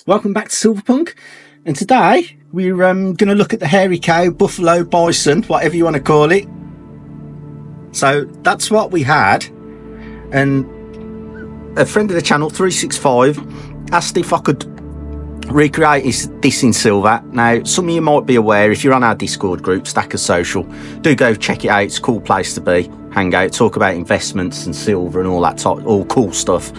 Welcome back to Silverpunk, and today we're going to look at the hairy cow, buffalo, bison, whatever you want to call it. So that's what we had, and a friend of the channel, 365, asked if I could recreate this in silver. Now, some of you might be aware, if you're on our Discord group, Stackers Social, do go check it out. It's a cool place to be, hang out, talk about investments and silver and all that type, all cool stuff.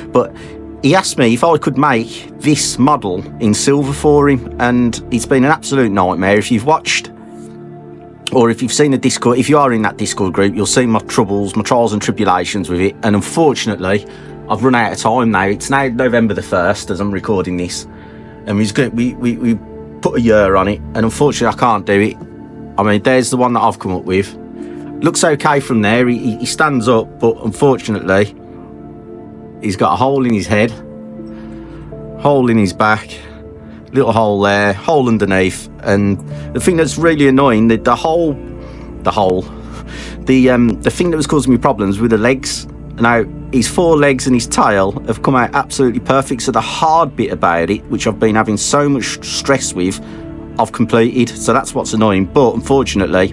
But he asked me if I could make this model in silver for him, and it's been an absolute nightmare. If you've watched, or if you've seen the Discord, if you are in that Discord group, you'll see my troubles, my trials and tribulations with it. And unfortunately, I've run out of time now. It's now November the 1st as I'm recording this, and we put a year on it, and unfortunately I can't do it. I mean, there's the one that I've come up with. Looks okay from there. He stands up, but unfortunately he's got a hole in his head, hole in his back, little hole there, hole underneath. And the thing that's really annoying, the thing that was causing me problems with the legs. Now, his forelegs and his tail have come out absolutely perfect. So the hard bit about it, which I've been having so much stress with, I've completed. So that's what's annoying. But unfortunately,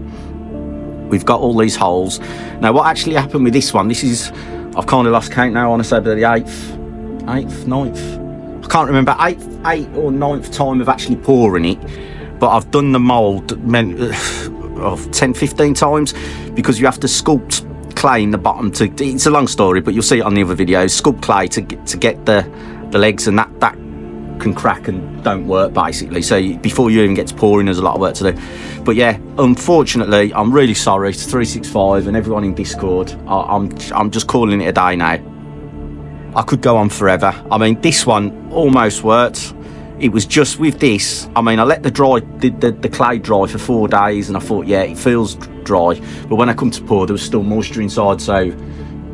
we've got all these holes. Now, what actually happened with this one, this is, I've kind of lost count now. I want to say about the 9th, I can't remember, 8th or 9th time of actually pouring it. But I've done the mould of 10, 15 times, because you have to sculpt clay in the bottom to, it's a long story, but you'll see it on the other videos, sculpt clay to get the legs, and that can crack and don't work basically. So before you even get to pouring, there's a lot of work to do. But yeah, unfortunately, I'm really sorry to 365 and everyone in Discord. I'm just calling it a day now. I could go on forever. I mean, this one almost worked. It was just with this, I mean, I let the clay dry for 4 days, and I thought, yeah, it feels dry. But when I come to pour, there was still moisture inside, so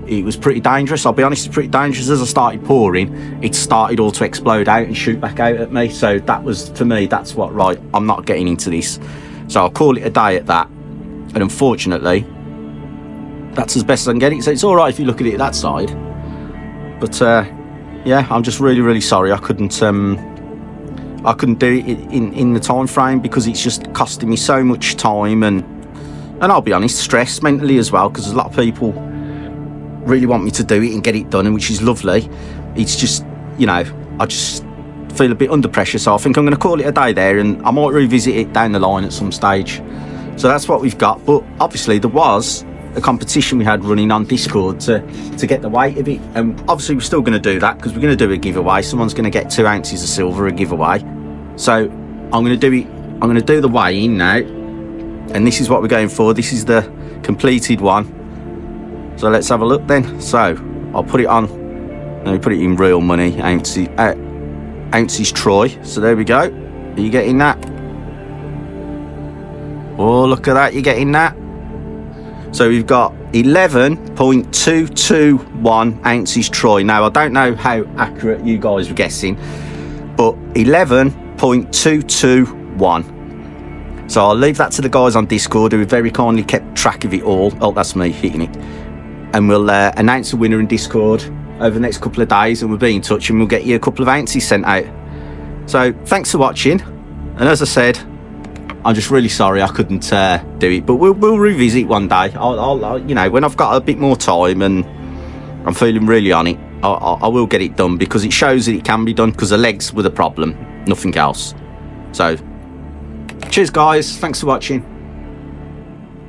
it was pretty dangerous. I'll be honest, it's pretty dangerous. As I started pouring, it started all to explode out and shoot back out at me. So that was, for me, that's what, right, I'm not getting into this. So I'll call it a day at that. And unfortunately, that's as best as I can get it. So it's all right if you look at it that side. But yeah, I'm just really, really sorry. I couldn't do it in the time frame, because it's just costing me so much time, and I'll be honest, stress mentally as well, because there's a lot of people really want me to do it and get it done, and which is lovely. It's just, you know, I just feel a bit under pressure, so I think I'm going to call it a day there, and I might revisit it down the line at some stage. So that's what we've got. But obviously there was a competition we had running on Discord to get the weight of it, and obviously we're still going to do that, because we're going to do a giveaway. Someone's going to get 2 ounces of silver, a giveaway. So I'm going to do it. I'm going to do the weigh-in now, and this is what we're going for. This is the completed one. So let's have a look then. So I'll put it on. Let me put it in real money, ounces Troy. So there we go. Are you getting that? Oh, look at that. You're getting that. So we've got 11.221 ounces Troy. Now, I don't know how accurate you guys were guessing, but 11.221. So I'll leave that to the guys on Discord, who have very kindly kept track of it all. Oh, that's me hitting it. And we'll announce the winner in Discord over the next couple of days, and we'll be in touch, and we'll get you a couple of ounces sent out. So thanks for watching, and as I said, I'm just really sorry I couldn't do it, but we'll revisit one day. I'll you know, when I've got a bit more time and I'm feeling really on it, I will get it done, because it shows that it can be done, because the legs were the problem, nothing else. So cheers guys, thanks for watching.